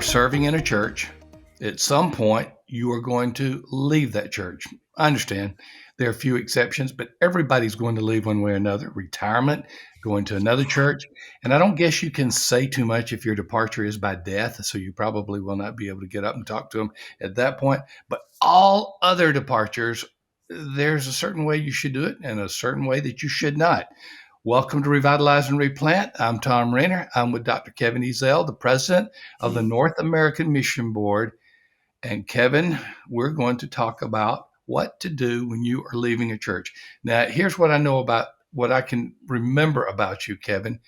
are serving in a church, at some point you are going to leave that church. I understand there are a few exceptions, but everybody's going to leave one way or another. Retirement, going to another church. And I don't guess you can say too much if your departure is by death, so you probably will not be able to get up and talk to them at that point. But all other departures, there's a certain way you should do it and a certain way that you should not. Welcome to Revitalize and Replant. I'm Thom Rainer. I'm with Dr. Kevin Ezell, the president of the North American Mission Board. And Kevin, we're going to talk about what to do when you are leaving a church. Now, here's what I know about what I can remember about you, Kevin.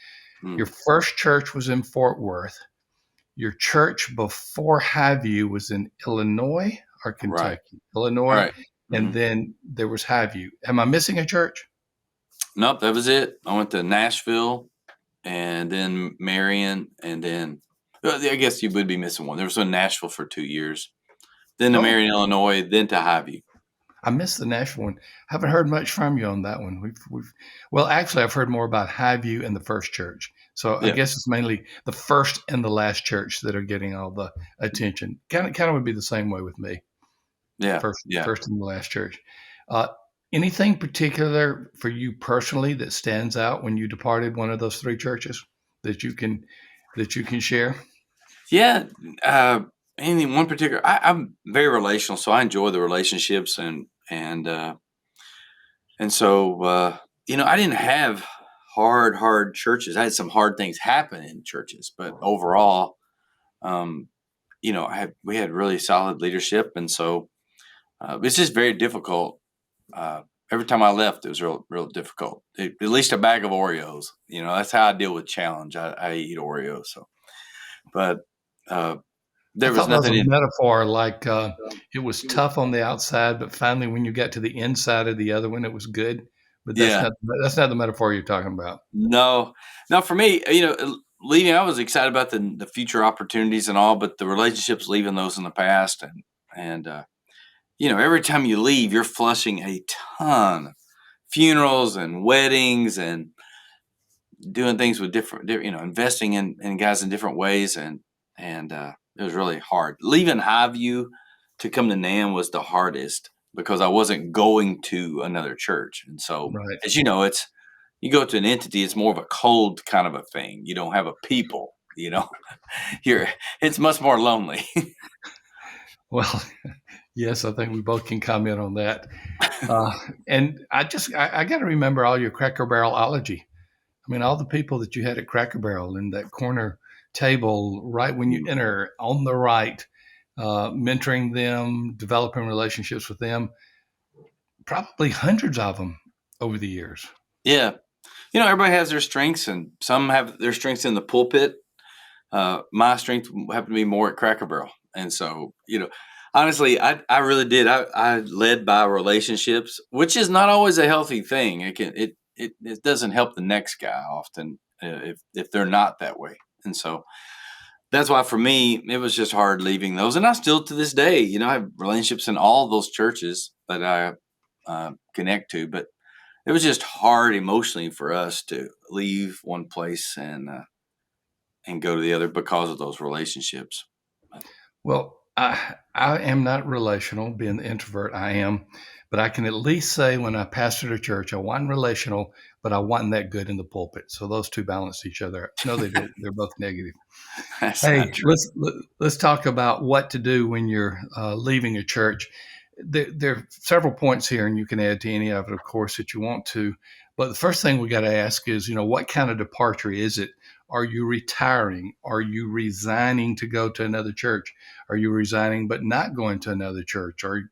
Your first church was in Fort Worth. Your church before Highview was in Illinois or Kentucky? Right. Illinois. Right. And then there was Highview. Am I missing a church? Nope, that was it. I went to Nashville and then Marion, and then I guess you would be missing one. There was in Nashville for 2 years, then to Marion, Illinois, then to Highview. I missed the Nashville one. Haven't heard much from you on that one. Well, actually, I've heard more about Highview and the first church. So I guess it's mainly the first and the last church that are getting all the attention. Kind of would be the same way with me. Yeah. First and the last church. Anything particular for you personally that stands out when you departed one of those three churches that you can share? Yeah. Anything one particular? I'm very relational, so I enjoy the relationships and so I didn't have hard churches. I had some hard things happen in churches, but overall, we had really solid leadership, and so it's just very difficult. Every time I left, it was real difficult. At least a bag of Oreos. That's how I deal with challenge. I eat Oreos. So, but there was nothing. That was a metaphor, like it was tough on the outside, but finally, when you got to the inside of the other one, it was good. But that's not the metaphor you're talking about. No. For me, leaving, I was excited about the future opportunities and all, but the relationships, leaving those in the past, and every time you leave, you're flushing a ton of funerals and weddings and doing things with different, investing in guys in different ways. And it was really hard. Leaving Highview to come to NAM was the hardest because I wasn't going to another church. And so, as you know, you go to an entity, it's more of a cold kind of a thing. You don't have a people, it's much more lonely. Well, yes, I think we both can comment on that. And I got to remember all your Cracker Barrelology. I mean, all the people that you had at Cracker Barrel in that corner table, right when you enter on the right, mentoring them, developing relationships with them, probably hundreds of them over the years. Yeah. Everybody has their strengths, and some have their strengths in the pulpit. My strength happened to be more at Cracker Barrel. And so, honestly, I really did. I led by relationships, which is not always a healthy thing. It doesn't help the next guy often if they're not that way. And so that's why for me, it was just hard leaving those. And I still to this day, I have relationships in all those churches that I connect to, but it was just hard emotionally for us to leave one place and go to the other because of those relationships. Well, I am not relational, being the introvert I am, but I can at least say when I pastored a church, I wasn't relational, but I wasn't that good in the pulpit. So those two balance each other. No, they didn't. They're both negative. Hey, let's talk about what to do when you're leaving a church. There are several points here, and you can add to any of it, of course, that you want to. But the first thing we got to ask is, what kind of departure is it? Are you retiring? Are you resigning to go to another church? Are you resigning but not going to another church? Are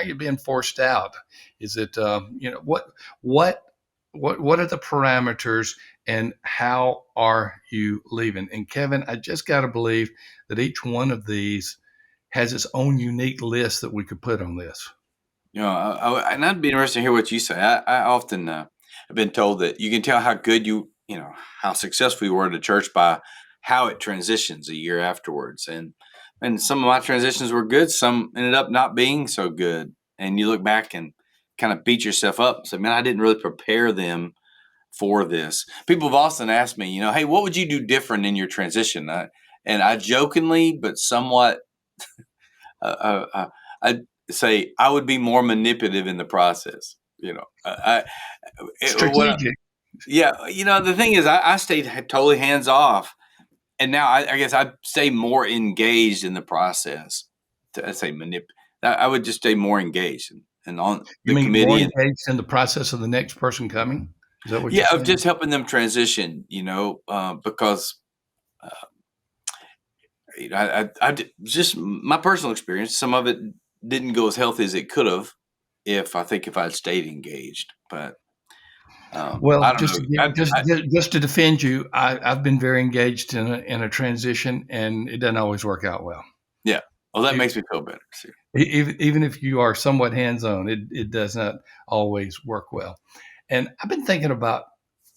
you being forced out? Is it what are the parameters and how are you leaving? And Kevin, I just got to believe that each one of these has its own unique list that we could put on this. And I'd be interested to hear what you say. I often have been told that you can tell how good how successful you were at a church by how it transitions a year afterwards. And some of my transitions were good. Some ended up not being so good. And you look back and kind of beat yourself up and say, man, I didn't really prepare them for this. People have often asked me, hey, what would you do different in your transition? And I jokingly, but somewhat, I'd say I would be more manipulative in the process. What Strategic. yeah, the thing is, I stayed totally hands off, and now I guess I stay more engaged in the process. I say I would just stay more engaged and on You the mean more committee, and engaged in the process of the next person coming? Is that what you're yeah, of saying? just helping them transition. Because uh, just my personal experience. Some of it didn't go as healthy as it could have if I'd stayed engaged, but. Well, I don't know. just to defend you, I've been very engaged in a transition, and it doesn't always work out well. Yeah. Well, that E- makes me feel better. See. Even if you are somewhat hands on, it does not always work well. And I've been thinking about.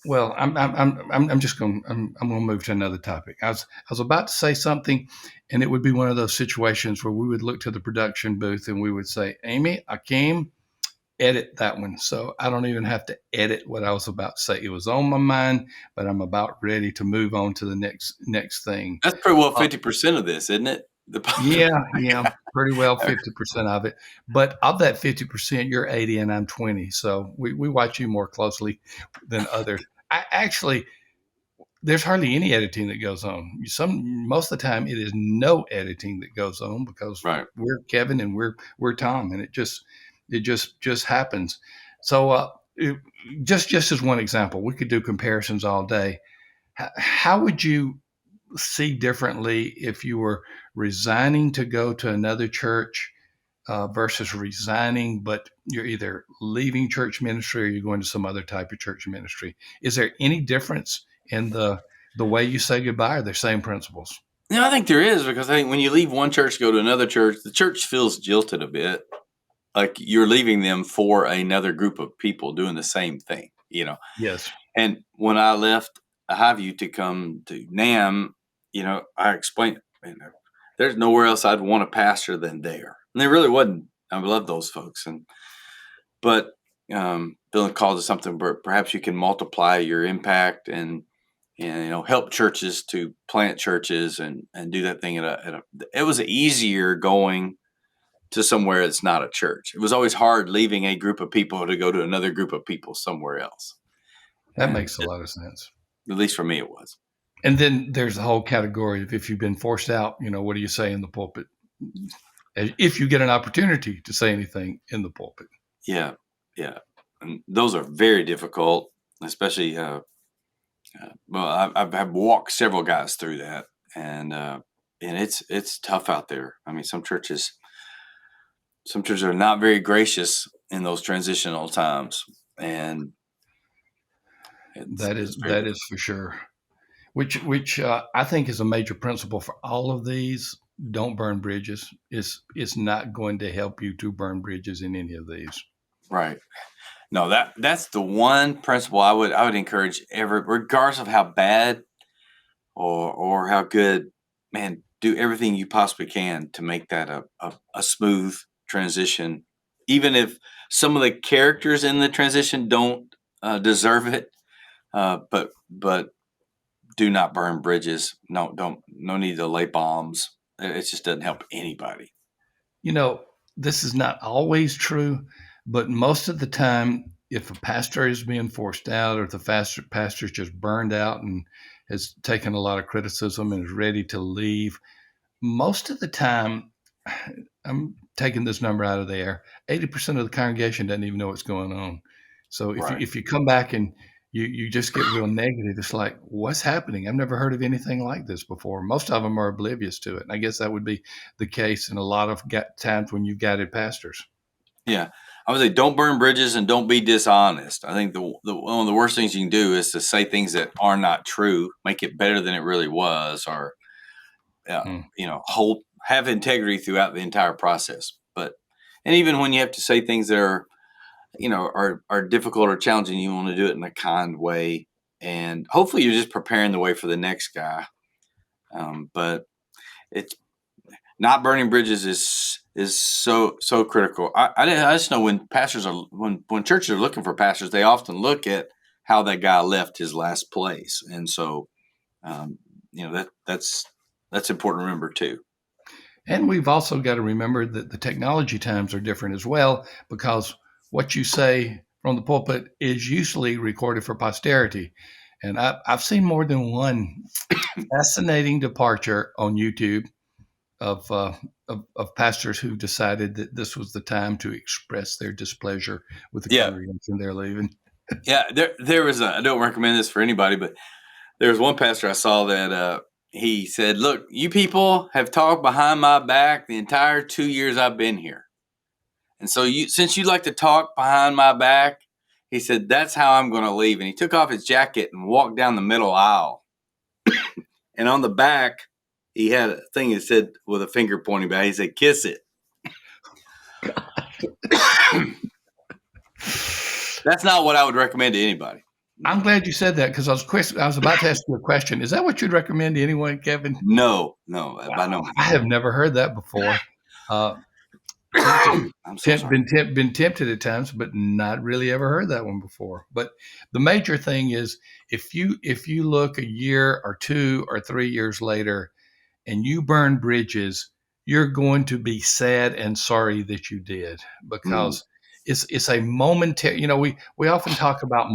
Well, I'm just going. I'm going to move to another topic. I was about to say something, and it would be one of those situations where we would look to the production booth and we would say, "Amy, Akeem, edit that one." So I don't even have to edit what I was about to say. It was on my mind, but I'm about ready to move on to the next thing. That's pretty well Uh, 50% of this, isn't it? yeah, pretty well 50% of it. But of that 50%, you're 80 and I'm 20. So we watch you more closely than others. I actually there's hardly any editing that goes on. Most of the time it is no editing that goes on because Right. we're Kevin and we're Tom, and it just happens. So just as one example, we could do comparisons all day. How would you see differently if you were resigning to go to another church versus resigning, but you're either leaving church ministry or you're going to some other type of church ministry? Is there any difference in the way you say goodbye, or the same principles? I think there is because I think when you leave one church to go to another church, the church feels jilted a bit. Like you're leaving them for another group of people doing the same thing. Yes, And when I left Highview to come to NAM, I explained, there's nowhere else I'd want to pastor than there. And there really wasn't. I love those folks. But Bill calls it something where perhaps you can multiply your impact and help churches to plant churches and do that thing it was easier going to somewhere that's not a church. It was always hard leaving a group of people to go to another group of people somewhere else. that And makes a lot of sense. at least for me, it was. And then there's the whole category of if you've been forced out, what do you say in the pulpit? If you get an opportunity to say anything in the pulpit. Yeah. Yeah. And those are very difficult, especially, well, I've walked several guys through that and it's tough out there. I mean, some churches are not very gracious in those transitional times, and it's That is it's very that is difficult. for sure. Which I think is a major principle for all of these. Don't burn bridges. It's not going to help you to burn bridges in any of these. Right. No, that's the one principle I would encourage regardless of how bad or how good, man, do everything you possibly can to make that a smooth transition, even if some of the characters in the transition don't deserve it. But do not burn bridges. No need to lay bombs. It just doesn't help anybody. You know, this is not always true, but most of the time, if a pastor is being forced out, or if the pastor's just burned out and has taken a lot of criticism and is ready to leave, most of the time, I'm taking this number out of the air. 80% of the congregation doesn't even know what's going on. So if you Right. if you come back and you just get real negative, it's like, what's happening? I've never heard of anything like this before. Most of them are oblivious to it, and I guess that would be the case in a lot of times when you've guided pastors. Yeah. I would say don't burn bridges and don't be dishonest. I think one of the worst things you can do is to say things that are not true, make it better than it really was, or Hmm. hold have integrity throughout the entire process. And even when you have to say things that are difficult or challenging, you want to do it in a kind way, and hopefully you're just preparing the way for the next guy. But it's not burning bridges is so critical. I just know when pastors are when churches are looking for pastors, they often look at how that guy left his last place, and so um, that's That's important to remember too. And we've also got to remember that the technology times are different as well, because what you say from the pulpit is usually recorded for posterity. And I've seen more than one fascinating departure on YouTube of, of pastors who decided that this was the time to express their displeasure with the Yeah. congregation they're leaving. Yeah. There was I don't recommend this for anybody, but there was one pastor I saw that he said, "Look, you people have talked behind my back the entire 2 years I've been here. And so since you like to talk behind my back," he said, "that's how I'm going to leave." And he took off his jacket and walked down the middle aisle. And on the back, he had a thing that said with a finger pointing back, he said, "Kiss it." That's not what I would recommend to anybody. I'm glad you said that, because I was about to ask you a question. Is that what you'd recommend to anyone, Kevin? No, no, by no Wow, I means. have never heard that before. Uh, tempted, I'm so sorry. been tempted at times, but not really ever heard that one before. But the major thing is, if you look a year or 2 or 3 years later and you burn bridges, you're going to be sad and sorry that you did, Mm, because it's a momentary. We often talk about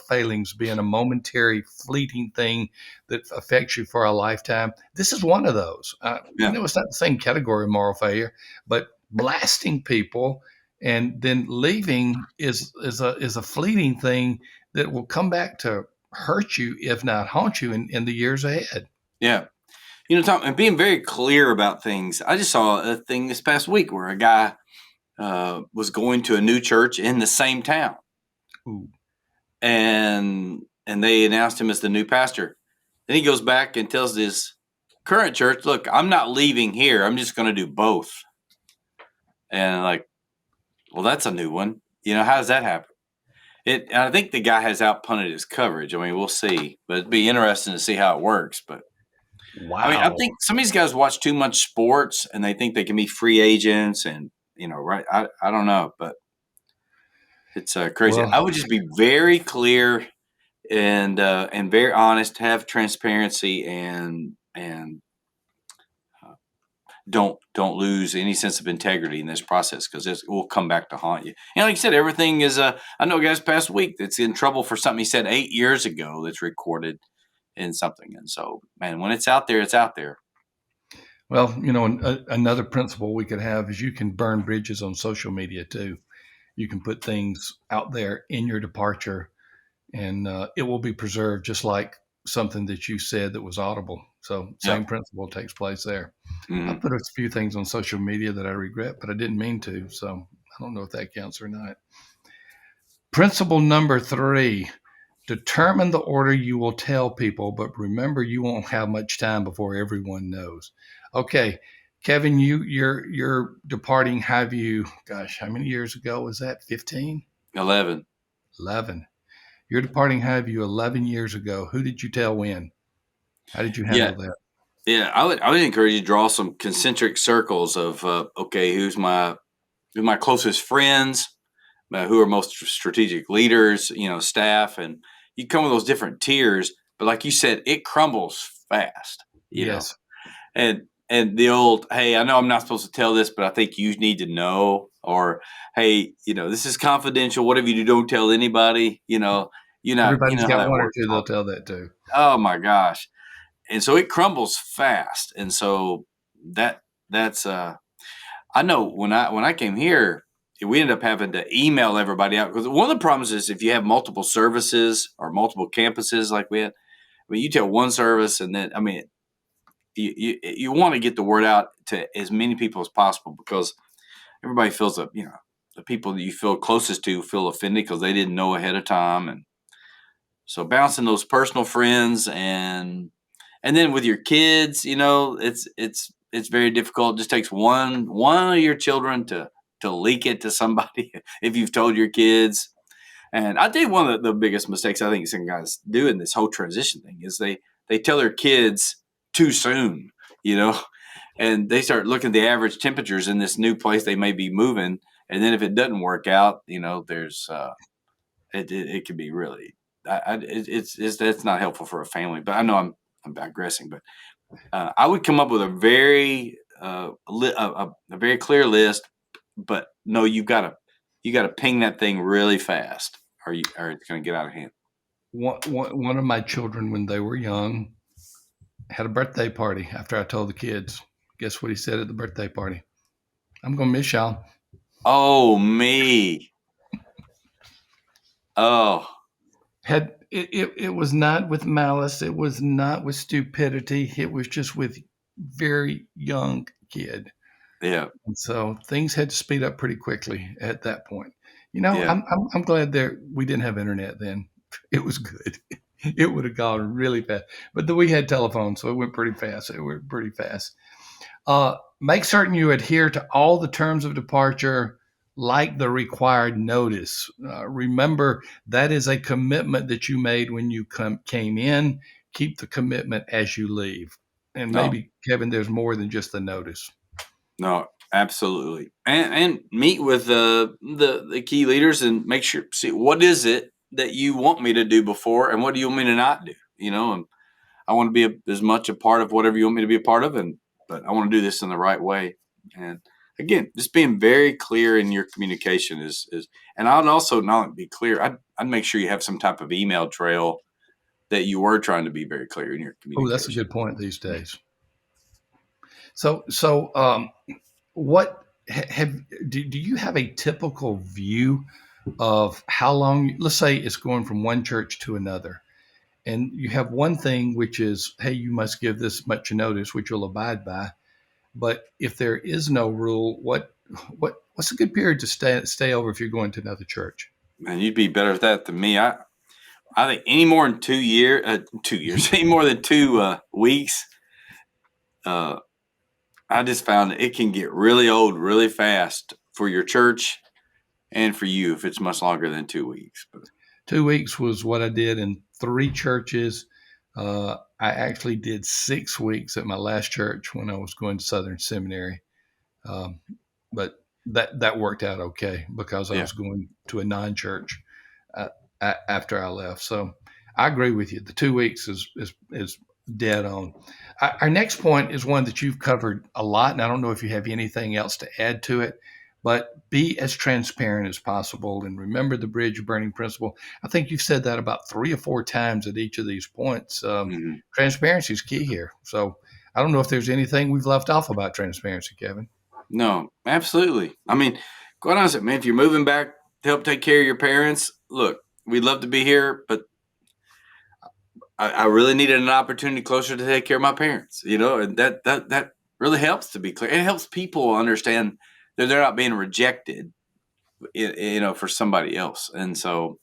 failings being a momentary, fleeting thing that affects you for a lifetime. This is one of those. yeah, It's not the same category of moral failure, but blasting people and then leaving is a fleeting thing that will come back to hurt you, if not haunt you, in the years ahead. yeah. Tom, and being very clear about things. I just saw a thing this past week where a guy was going to a new church in the same town, Ooh. and they announced him as the new pastor. Then he goes back and tells his current church, "Look, I'm not leaving here. I'm just going to do both." And like, well, that's a new one. How does that happen? I think the guy has outpunted his coverage. I mean, we'll see, but it'd be interesting to see how it works. But I mean, I Wow. think some of these guys watch too much sports and they think they can be free agents, and right? I don't know, but it's crazy. Well, I would just be very clear and very honest, have transparency, and don't lose any sense of integrity in this process, because it will come back to haunt you. And like you said, everything is. I know guys past week that's in trouble for something he said 8 years ago that's recorded in something, and so man, when it's out there, it's out there. another principle we could have is you can burn bridges on social media too. You can put things out there in your departure, and it will be preserved just like something that you said that was audible. So, Yep. same principle takes place there. I Hmm. put a few things on social media that I regret, but I didn't mean to. So, I don't know if that counts or not. Principle number 3: determine the order you will tell people, but remember you won't have much time before everyone knows. Okay, Kevin, you're departing Highview. Gosh, how many years ago was that? 15, 11. 11. You're departing Highview 11 years ago. Who did you tell when? How did you Yeah. handle that? Yeah, I would encourage you to draw some concentric circles of okay, who's my closest friends, who are most strategic leaders, staff, and you come with those different tiers. But like you said, it crumbles fast, Yes. and the old, "Hey, I know I'm not supposed to tell this, but I think you need to know," or "Hey, this is confidential. Whatever you do, don't tell anybody." You Everybody's know how got that one or works. two they'll tell that to. Oh my gosh. And so it crumbles fast. And so that's I know when I came here, we ended up having to email everybody out, because one of the problems is if you have multiple services or multiple campuses like we had. I mean, you tell one service, and then I mean, you want to get the word out to as many people as possible, because everybody feels that the people that you feel closest to feel offended because they didn't know ahead of time. And so bouncing those personal friends, and then with your kids, it's very difficult. It just takes one of your children to leak it to somebody if you've told your kids. And I think one of the biggest mistakes I think some guys do in this whole transition thing is they tell their kids too soon, you know, and they start looking at the average temperatures in this new place they may be moving, and then if it doesn't work out, there's it can be really, it's that's not helpful for a family. But I know I'm digressing, but I would come up with a very a very clear list, but no, you got to ping that thing really fast, or it's going to get out of hand. One of my children, when they were young, had a birthday party after I told the kids. Guess what he said at the birthday party? I'm going to miss y'all. Oh me, oh It was not with malice. It was not with stupidity. It was just with very young kid. yeah, And so things had to speed up pretty quickly at that point. You know, yeah, I'm glad there we didn't have internet then. It was good. It would have gone really fast. But then we had telephones, so it went pretty fast. It went pretty fast. Make certain you adhere to all the terms of departure, like the required notice. Remember, that is a commitment that you made when you came in. Keep the commitment as you leave. And no, maybe, Kevin, there's more than just the notice. no, absolutely, and meet with the key leaders and make sure see what is it that you want me to do before, and what do you want me to not do. And I want to be as much a part of whatever you want me to be a part of, but I want to do this in the right way. And again, just being very clear in your communication is, and I'd also not be clear. I'd make sure you have some type of email trail that you were trying to be very clear in your Oh, that's a communication. good point these days. So, what have do you have a typical view of how long? Let's say it's going from one church to another, and you have one thing which is, hey, you must give this much notice, which you'll abide by. But if there is no rule, what's a good period to stay over if you're going to another church? Man, you'd be better at that than me. I think any more than 2 years, any more than 2 weeks. Uh, I just found that it can get really old really fast for your church and for you if it's much longer than 2 weeks. But 2 weeks was what I did in three churches. I actually did 6 weeks at my last church when I was going to Southern Seminary. Um, but that worked out okay because I yeah, was going to a non-church uh, after I left. So I agree with you. The 2 weeks is dead on. Our next point is one that you've covered a lot, and I don't know if you have anything else to add to it. But be as transparent as possible, and remember the bridge burning principle. I think you've said that about 3 or 4 times at each of these points. hmm Transparency is key here. So I don't know if there's anything we've left off about transparency, Kevin. no, absolutely. I mean, quite honestly, man, if you're moving back to help take care of your parents, look, we'd love to be here, but I really needed an opportunity closer to take care of my parents. And that really helps to be clear. It helps people understand that they're not being rejected, for somebody else. And so,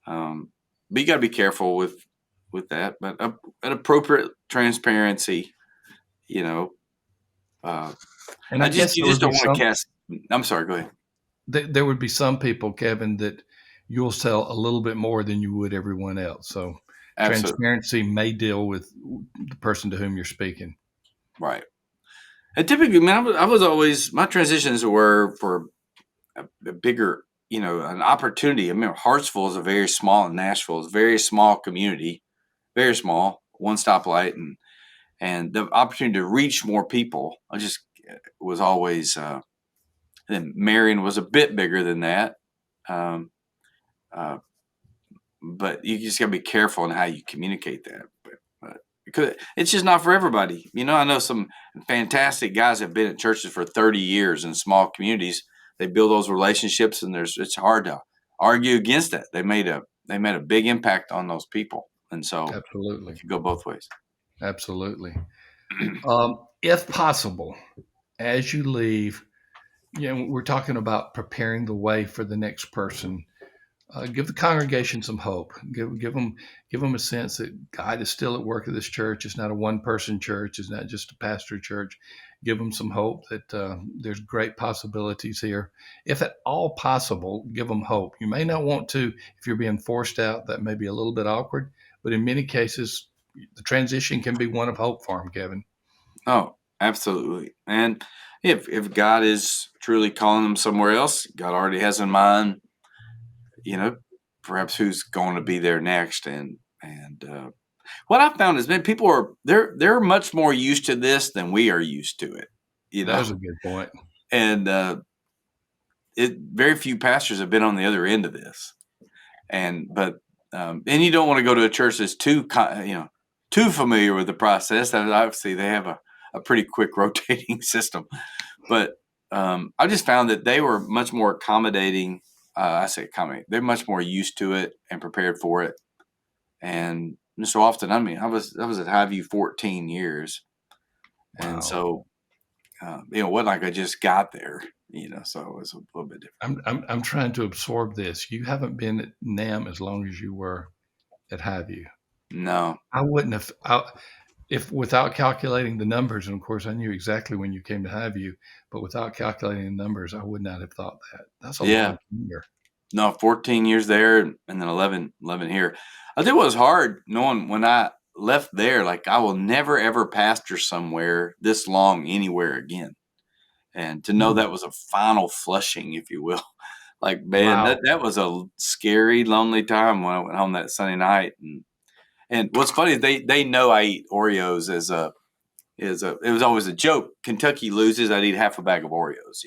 but you got to be careful with that. But an appropriate transparency, you know, uh, And I guess you there would just be don't want to some cast. I'm sorry. Go ahead. there would be some people, Kevin, that you'll sell a little bit more than you would everyone else. So Absolutely transparency may deal with the person to whom you're speaking. right. And typically, man, I was always my transitions were for a bigger, an opportunity. I mean, Hartsville is a very small, and Nashville is a very small community, very small, one stoplight, and the opportunity to reach more people. I just was always. And Marion was a bit bigger than that, um, uh, but you just got to be careful in how you communicate that. But because it's just not for everybody. I know some fantastic guys have been at churches for 30 years in small communities. They build those relationships, and it's hard to argue against that. They made a big impact on those people, and so Absolutely. it can go both ways. Absolutely. If possible, as you leave, we're talking about preparing the way for the next person. Give the congregation some hope. Give them a sense that God is still at work at this church. It's not a one person church. It's not just a pastor church. Give them some hope that there's great possibilities here. If at all possible, give them hope. You may not want to if you're being forced out. That may be a little bit awkward, but in many cases, the transition can be one of hope for them, Kevin. Oh, absolutely. And if God is truly calling them somewhere else, God already has in mind, you know, perhaps who's going to be there next, and What I found is, man, people are they're much more used to this than we are used to it, you know. There's a good point. And it very few pastors have been on the other end of this. And you don't want to go to a church that's too familiar with the process. And obviously, they have a pretty quick rotating system. But I just found that they were much more accommodating. I say accommodating. They're much more used to it and prepared for it. And so often, I mean, I was at Highview 14 years, and Wow. so it wasn't like I just got there. So it was a little bit different. I'm trying to absorb this. You haven't been at NAM as long as you were at Highview. No, I wouldn't have, if without calculating the numbers, and of course I knew exactly when you came to Highview, but without calculating the numbers, I would not have thought that. That's a yeah, long year. no, 14 years there, and then 11 here. I think it was hard knowing when I left there, like I will never ever pastor somewhere this long anywhere again. And to know Hmm. that was a final flushing, if you will. Like, man, Wow. that was a scary, lonely time when I went home that Sunday night. And what's funny is they know I eat Oreos it was always a joke. Kentucky loses, I'd eat half a bag of Oreos.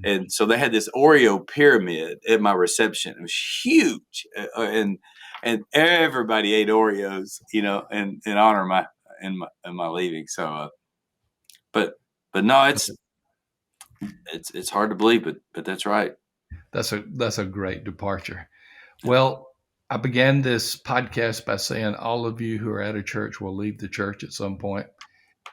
And so they had this Oreo pyramid at my reception. It was huge, and everybody ate Oreos, in honor of my leaving. So, but no, it's hard to believe, but that's right. That's a great departure. Well, I began this podcast by saying all of you who are at a church will leave the church at some point.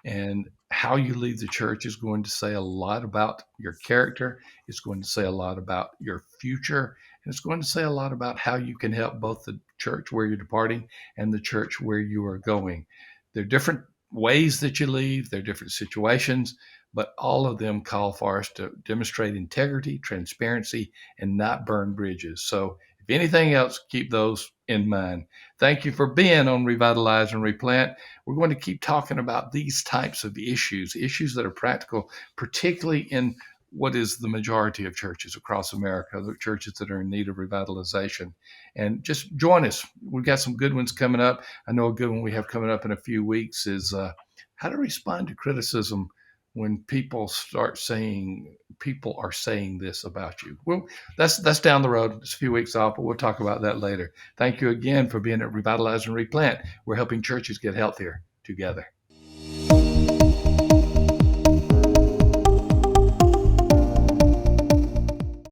And how you leave the church is going to say a lot about your character. It's going to say a lot about your future. And it's going to say a lot about how you can help both the church where you're departing and the church where you are going. There are different ways that you leave, there are different situations, but all of them call for us to demonstrate integrity, transparency, and not burn bridges. So, if anything else, keep those in mind. Thank you for being on Revitalize and Replant. We're going to keep talking about these types of issues that are practical, particularly in what is the majority of churches across America, the churches that are in need of revitalization. And just join us. We've got some good ones coming up. I know a good one we have coming up in a few weeks is how to respond to criticism when people are saying this about you. Well, that's down the road. It's a few weeks off, but we'll talk about that later. Thank you again for being at Revitalize and Replant. We're helping churches get healthier together.